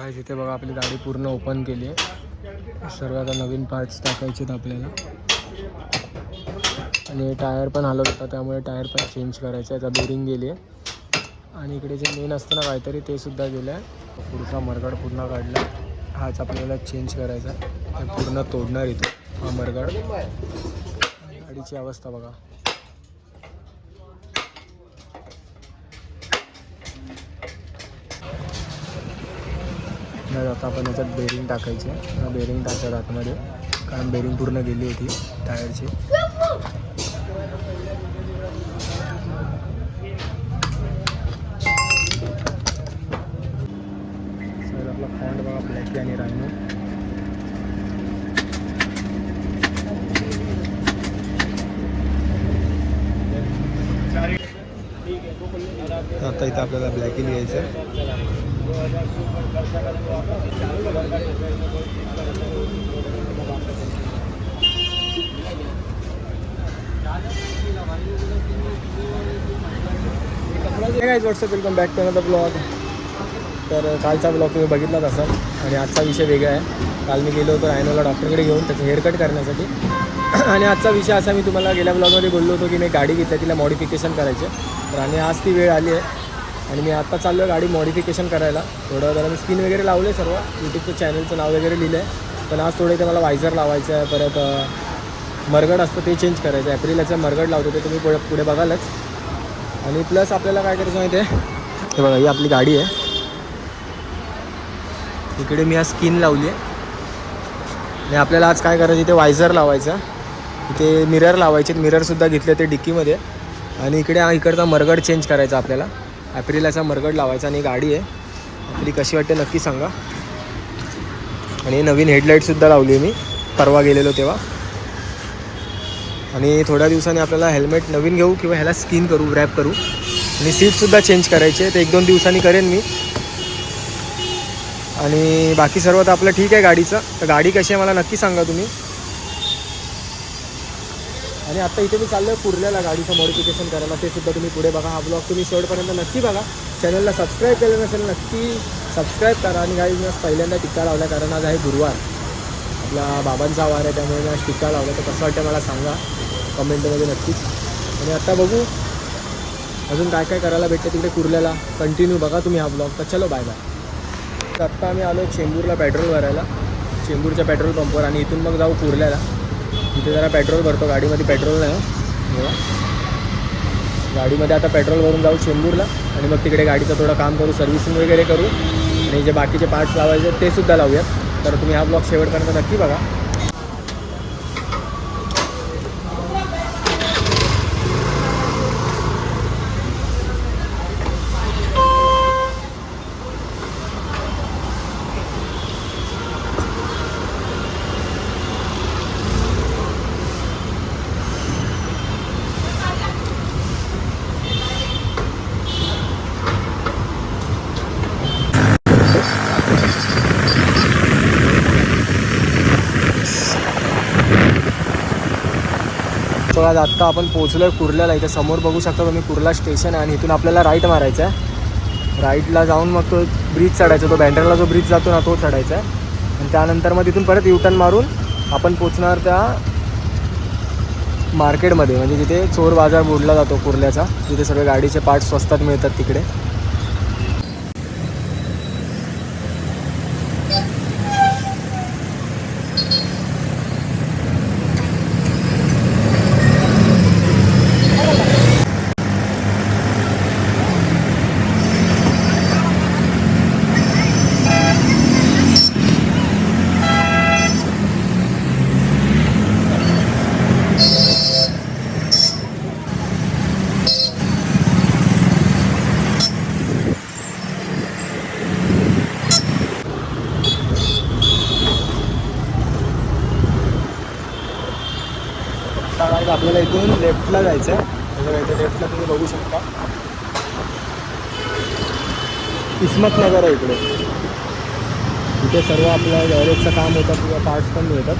गाईस इथे बघा आपली गाडी पूर्ण ओपन केली आहे. सर्व आता नवीन पार्ट्स टाकायचे आहेत आपल्याला आणि टायर पण हलत होता त्यामुळे टायर पण चेंज करायचं आहे. आता बेरिंग गेली आहे आणि इकडे जे मेन असतं ना काहीतरी ते सुद्धा गेलं आहे. पुढचा मरगाड पूर्ण काढला, हाच आपल्याला चेंज करायचा आहे. पूर्ण तोडणार इथे हा मरगाड. गाडीची अवस्था बघा. आता आपण याच्यात बेरिंग टाकायची आहे. बेरिंग टाकतात आतमध्ये कारण बेरिंग पूर्ण गेली होती टायरची. सर आपला फॉन्ट बघा ब्लॅकी आणि रायनो. आता इथं आपल्याला ब्लॅकी लिहायचं. What's up welcome back to another blog. तर कालचा ब्लॉग तुम्ही बघितलाच असाल आणि आजचा विषय वेगळा आहे. काल मी गेलो होतो रायनोला डॉक्टरकडे घेऊन त्याचं हेअरकट करण्यासाठी. आणि आजचा विषय असा, मी तुम्हाला गेल्या ब्लॉगमध्ये बोललो होतो की मी गाडी घेतली, तिला मॉडिफिकेशन करायचे. तर आणि आज ती वेळ आली आहे आणि मी आत्ता चाललो आहे गाडी मॉडिफिकेशन करायला. थोडं जरा मी स्किन वगैरे लावले, सर्व यूट्यूबचं चॅनलचं नाव वगैरे लिहिलं आहे. पण आज थोडं इथे मला वायझर लावायचं आहे. परत मरगड असतं ते चेंज करायचं आहे. एप्रिलचं मरगड लावतो ते तुम्ही पुढे बघालच. आणि प्लस आपल्याला काय करायचं माहिती आहे, हे बघा ही आपली गाडी आहे. इकडे मी आज स्किन लावली आहे आणि आपल्याला आज काय करायचं, इथे वायझर लावायचा, इथे मिरर लावायचे. मिररसुद्धा घेतले ते डिक्कीमध्ये. आणि इकडचा मरगड चेंज करायचा आपल्याला. एप्रिलाचा मरगड लावायचा. आणि गाडी आहे आपली कशी वाटते नक्की सांगा. आणि नवीन हेडलाईटसुद्धा लावली आहे मी परवा गेलेलो तेव्हा. आणि थोड्या दिवसांनी आपल्याला हेल्मेट नवीन घेऊ किंवा ह्याला स्किन करू, रॅप करू. आणि सीटसुद्धा चेंज करायचे, ते 1-2 दिवसांनी करेन मी. आणि बाकी सर्व तर आपलं ठीक आहे गाडीचं. तर गाडी कशी आहे मला नक्की सांगा तुम्ही. आणि आत्ता इथे मी चाललो आहे कुर्ल्याला गाडीचं मॉडिफिकेशन करायला. ते सुद्धा तुम्ही पुढे बघा. हा ब्लॉग तुम्ही शेवटपर्यंत नक्की बघा. चॅनलला सबस्क्राईब केलं नसेल नक्की सबस्क्राईब करा. आणि गाडी मी आज पहिल्यांदा टिक्का लावला कारण आज आहे गुरुवार, आपला बाबांचा वार आहे, त्यामुळे मी आज टिक्का लावला. तर कसं वाटतं मला सांगा कमेंटमध्ये नक्कीच. आणि आता बघू अजून काय काय करायला भेटते तिकडे कुर्ल्याला. कंटिन्यू बघा तुम्ही हा ब्लॉग. तर चलो बाय बाय. तर आत्ता आम्ही आलो चेंबूरला पेट्रोल भरायला, चेंबूरच्या पेट्रोल पंपवर. आणि इथून मग जाऊ कुर्ल्याला. तिथे जरा पेट्रोल भरतो, गाडीमध्ये पेट्रोल नाही हो. गाडीमध्ये आता पेट्रोल भरून जाऊ चेंबूरला. आणि मग तिकडे गाडीचं थोडं काम करू, सर्व्हिसिंग वगैरे करू. आणि जे बाकीचे पार्ट्स लावायचे ते सुद्धा लावूयात. तर तुम्ही हा ब्लॉग शेवटपर्यंत नक्की बघा. तो आज आत्ता आपण पोहोचलो आहे कुर्ल्याला. इथे समोर बघू शकता तुम्ही कुर्ला स्टेशन आहे. आणि इथून आपल्याला राईट मारायचा आहे. राईटला जाऊन मग तो ब्रिज चढायचा, तो बँड्राला जो ब्रिज जातो ना तो चढायचा आहे. आणि त्यानंतर मग तिथून परत युटर्न मारून आपण पोचणार त्या मार्केटमध्ये, म्हणजे जिथे चोर बाजार बोलला जातो कुर्ल्याचा, तिथे सगळे गाडीचे पार्ट्स स्वस्तात मिळतात तिकडे. आपल्याला इथून लेफ्टला जायचं आहे. इथे लेफ्टला तुम्ही बघू शकता इस्मतनगर आहे इकडे. इथे सर्व आपलं गॅरेजचं काम होतं किंवा पार्ट्स पण मिळतात.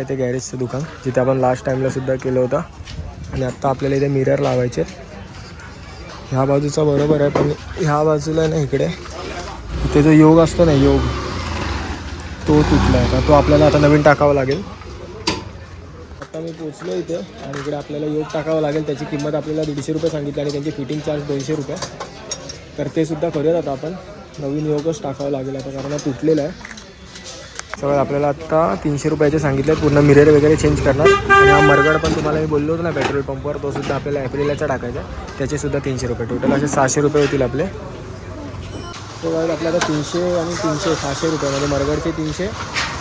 आहे ते गॅरेजचं दुकान जिथे आपण लास्ट टाईमला सुद्धा केलं होतं. आणि आत्ता आपल्याला इथे मिरर लावायचे आहेत. ह्या बाजूचा बरोबर आहे, पण ह्या बाजूला ना इकडे इथे जो योग असतो ना, योग तो तुटला आहे. तो आपल्याला आता नवीन टाकावा लागेल. आता मी पोचलो इथे आणि इकडे आपल्याला योग टाकावं लागेल. त्याची किंमत आपल्याला 150 रुपये सांगितली आणि त्यांची फिटिंग चार्ज 200 रुपये. तर ते सुद्धा करूयात आता आपण. नवीन योगच टाकावं लागेल आता, कारण तुटलेलं आहे सगळं. आपल्याला आत्ता 300 रुपयाचे सांगितले. पूर्ण मिरर वगैरे चेंज करणार. आणि हा मरगड पण तुम्हाला मी बोललो होतो ना पेट्रोल पंपवर, तो सुद्धा आपल्याला एप्रिलचा टाकायचा. त्याचेसुद्धा 300 रुपये. टोटल असे 600 रुपये होतील आपले. तो आपल्याला 300 आणि 300 600 रुपये म्हणजे मरगडचे 300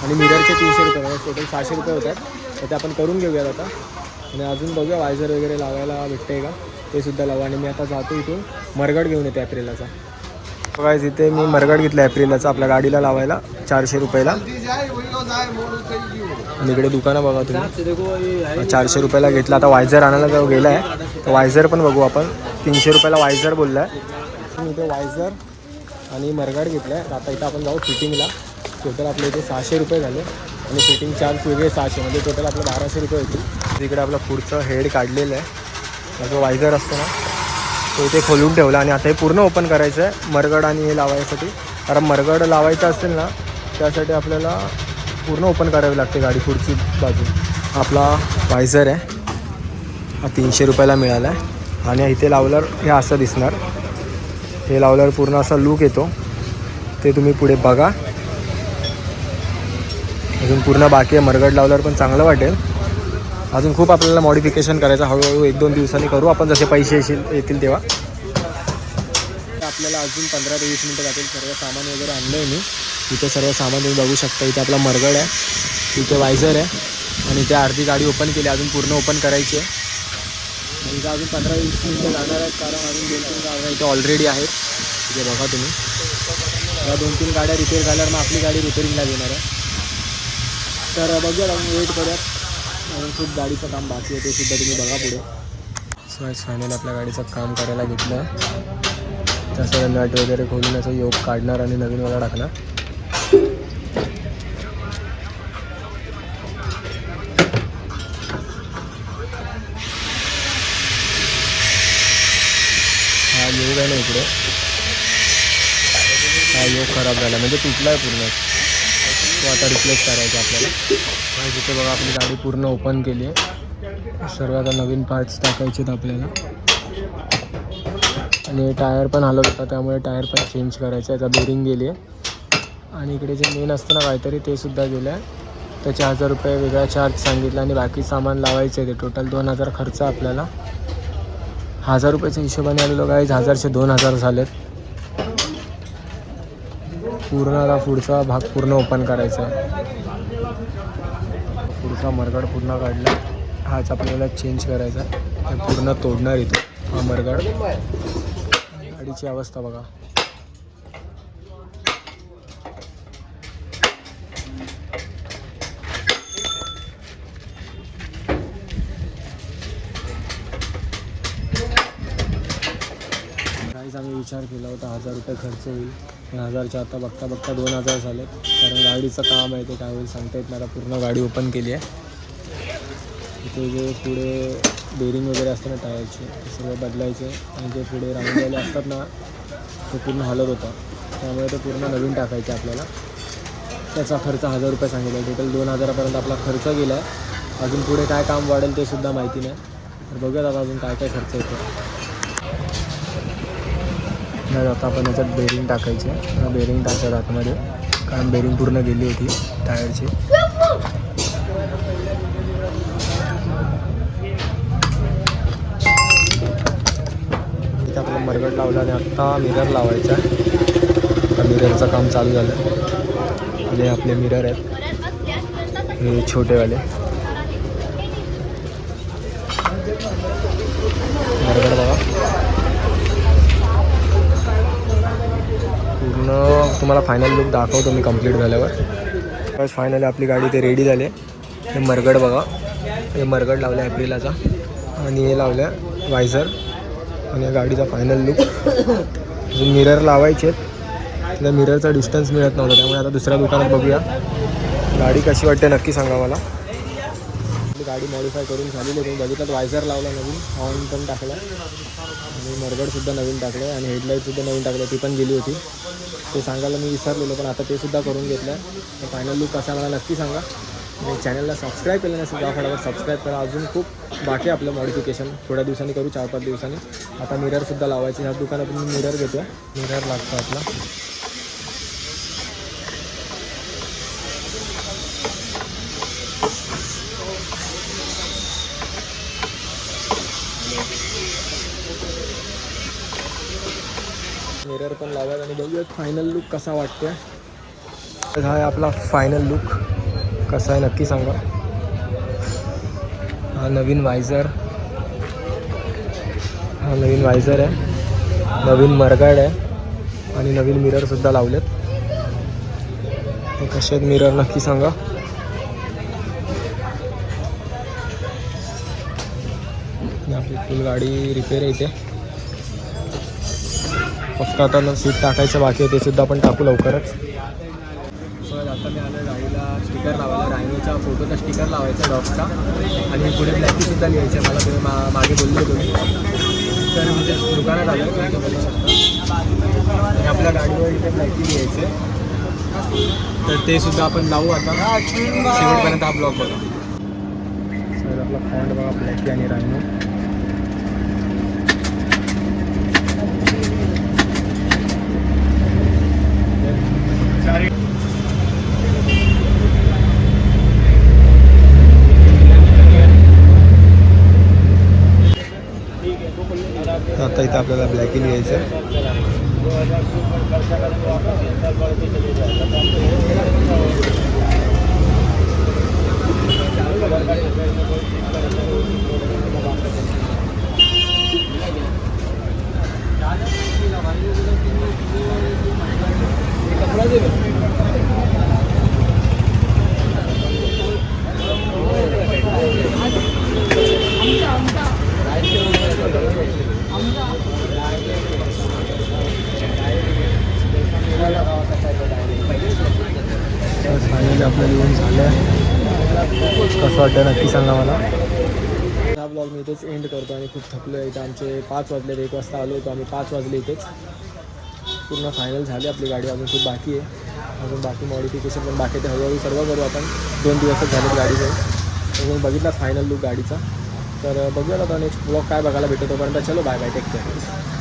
आणि मिररचे 300 रुपये म्हणजे टोटल 600 रुपये होतात. तर ते आपण करून घेऊयात आता. आणि अजून बघूया वायझर वगैरे लावायला भेटते का, ते सुद्धा लावा. आणि मी आता जातो इथून मरगड घेऊन येते एप्रिलचा. बघा इथे मी मरगड घेतला एप्रिलचा आपल्या गाडीला लावायला 400 रुपयाला. आणि इकडे दुकानं बघा तुम्ही, 400 रुपयाला घेतला. आता वायझर आणायला जो गेला आहे तर वायझर पण बघू आपण. 300 रुपयाला वायझर बोलला आहे. मी इथे वायझर आणि मरगाड घेतला आहे. आता इथं आपण जाऊ फिटिंगला. टोटल आपले इथे 600 रुपये झाले आणि फिटिंग चार्ज वेगळे 600 म्हणजे टोटल आपलं 1200 रुपये होतील. इकडे आपलं पुढचं हेड काढलेलं आहे. जो वायझर असतो ना तो इथे खोलून ठेवला. आणि आता हे पूर्ण ओपन करायचं आहे मरगड आणि हे लावायसाठी. कारण मरगड लावायचं असेल ना त्यासाठी आपल्याला पूर्ण ओपन करावी लागते गाडी पुढची बाजू. आपला वायझर आहे हा 300 रुपयाला मिळाला आहे. आणि इथे लावल्यावर हे असं दिसणार. हे लावल्यावर पूर्ण असा लूक येतो, ते तुम्ही पुढे बघा. अजून पूर्ण बाकी आहे. मरगड लावल्यावर पण चांगलं वाटेल. अजून खूप आपल्याला मॉडिफिकेशन करायचं. हळूहळू 1-2 दिवसांनी करू आपण, जसे पैसे येतील तेव्हा. आपल्याला अजून 15 ते 20 मिनटं जातील. सर्व सामान वगैरे आणलं आहे मी. इथे सर्व सामान तुम्ही बघू शकता. इथे आपला मरगड आहे, इथे वायझर आहे आणि इथे अर्धी गाडी ओपन केली. अजून पूर्ण ओपन करायची आहे. आणि इथं अजून 15-20 मिनटं जाणार आहेत, कारण अजून 2-3 गाड्या इथे ऑलरेडी आहेत. इथे बघा तुम्ही. या 2-3 गाड्या रिपेअर झाल्यावर मग आपली गाडी रिपेअरिंगला देणार आहे. तर बघूया, आपण वेट करूयात. आणि खूप गाडीचं काम बाकी आहे, ते सुद्धा तुम्ही बघा पुढे. सो फायनली आपल्या गाडीचं काम करायला घेतलं. तसं नट वगैरे खोलून याचा योग काढणार आणि नवीनवाला टाकणार. हा योग आहे ना इकडे, हा योग खराब झाला म्हणजे तुटला आहे पूर्ण. तो आता रिप्लेस करायचा आपल्याला. तिथे बघा आपली गाडी पूर्ण ओपन केली आहे. सर्व आता नवीन पार्ट्स टाकायचे आहेत आपल्याला. आणि टायर पण हलत होता, त्यामुळे टायर पण चेंज करायचं आहे. आता बेरिंग गेली आहे. आणि इकडे जे मेन असतं ना काहीतरी, ते सुद्धा गेलं आहे. त्याचे 1000 रुपये वेगळा चार्ज सांगितला. आणि बाकी सामान लावायचं आहे. ते टोटल 2000 खर्च आपल्याला. 1000 रुपयाच्या हिशोबाने आलेलो काय 1000चे 2000 झालेत. पूर्ण आता पुढचा भाग पूर्ण ओपन करायचा आहे. पुढचा मरगड पूर्ण काढला. हाच आपल्याला चेंज करायचा आहे. पूर्ण तोडणार इथं हा मरगड. गाडीची अवस्था बघा. काहीच आम्ही विचार केला होता 1000 रुपये खर्च होईल. 1000च्या आता बघता बघता 2000 झालेत. कारण गाडीचं काम आहे ते काय होईल सांगता येत नाही. पूर्ण गाडी ओपन केली आहे. इथे जे पुढे बेरिंग वगैरे असतं ना टायरचे, ते सगळं बदलायचे. आणि जे पुढे रांगलेले असतात ना ते पूर्ण हलत होतं, त्यामुळे ते पूर्ण नवीन टाकायचे आपल्याला. त्याचा खर्च 1000 रुपये सांगितला. टोटल 2000पर्यंत आपला खर्च गेला आहे. अजून पुढे काय काम वाढेल ते सुद्धा माहिती नाही. तर बघूयात आता अजून काय काय खर्च येतो. नाही आता आपण याच्यात बेरिंग टाकायचे. बेरिंग टाकतात आतमध्ये, कारण बेरिंग पूर्ण गेली होती टायरची. इथे आपलं मरगड लावलं आणि आत्ता मिरर लावायचा आहे. आता मिररचं काम चालू झालं. आणि आपले मिरर आहेत हे छोटेवाले. मरगड बघा पूर्ण. तुम्हाला फायनल लुक दाखवतो मी कंप्लीट झाल्यावर. बस फायनली आपली गाडी ते रेडी झाली. हे मरगड बघा, हे मरगड लावलं एप्रिलाचा आणि हे लावलं वायझर. आणि या गाडीचा फायनल लुक. अजून मिरर लावायचे आहेत. त्या मिररचा डिस्टन्स मिळत नव्हता, त्यामुळे आता दुसऱ्या दुकानात बघूया. गाडी कशी वाटते नक्की सांगा मला. गाडी मॉडिफाय करून झालेली आहे. तुम्ही बघितलं वायझर लावला नवीन, हॉर्न पण टाकला आणि मरगडसुद्धा नवीन टाकलं आहे आणि हेडलाईटसुद्धा नवीन टाकलं, ती पण गेली होती. ते सांगायला मी विसरलेलो, पण आता ते सुद्धा करून घेतलं आहे. तर फायनल लुक कसा मला नक्की सांगा आणि चॅनलला सबस्क्राईब केलं नसेल तर फटाफट सबस्क्राईब करा. अजून खूप बाकी आपलं मॉडिफिकेशन थोड्या दिवसांनी करू, 4-5 दिवसांनी. आता मिररसुद्धा लावायचे. ह्या दुकानातून मी मिरर घेतो आहे, मिरर लागतो आपला. मिरर पण लावायला आणि बघूयात फायनल लुक कसा वाटतो आहे. तर हा आहे आपला फायनल लुक, कसा आहे नक्की सांगा. हा नवीन वायझर, हा नवीन वायझर आहे, नवीन मरगाड आहे आणि नवीन मिररसुद्धा लावलेत. ते कसे आहेत मिरर नक्की सांगा. आपली फुल गाडी रिपेअर आहे इथे, फक्त आता सीट टाकायचं बाकी आहे, ते सुद्धा आपण टाकू लवकरच. सो आता मी आलो गाडीला स्टिकर लावायला, रायनोचा फोटोचा स्टिकर लावायचा डॉगचा आणि पुढे ब्लॅकीसुद्धा लिहायचं आहे. मला तुम्ही मागे बोलले तुम्ही, तर मी ते दुकानात आलो तुम्ही बघू शकता. आणि आपल्या गाडीवर इथे ब्लॅकी लिहायचं आहे, तर ते सुद्धा आपण लावू आता. शेवटपर्यंत हा ब्लॉग बघा. सर आपला फॉन्ट बघा, ब्लॅकी आणि रायनो. आता इथं आपल्याला ब्लॅकी लिहायचं आहे. फायनली आपलं लिहून झालं आहे. कसं वाटतं नक्की सांगा मला. हा ब्लॉग मी इथेच एंड करतो आणि खूप थकलो आहे. इथं आमचे 5 वाजले, 1 वाजता आलो होतो आम्ही, 5 वाजले इथेच. पूर्ण फायनल झाली आपली गाडी, अजून खूप बाकी आहे. अजून बाकी मॉडिफिकेशन पण बाकी, ते हळूहळू सर्व करू आपण. 2 दिवसच झालेत गाडीचे. तुम्ही बघितला फायनल लुक गाडीचा. तर बघूया आता नेक्स्ट ब्लॉग काय बघायला भेटतो. तोपर्यंत चलो बाय बाय, टेक केअर.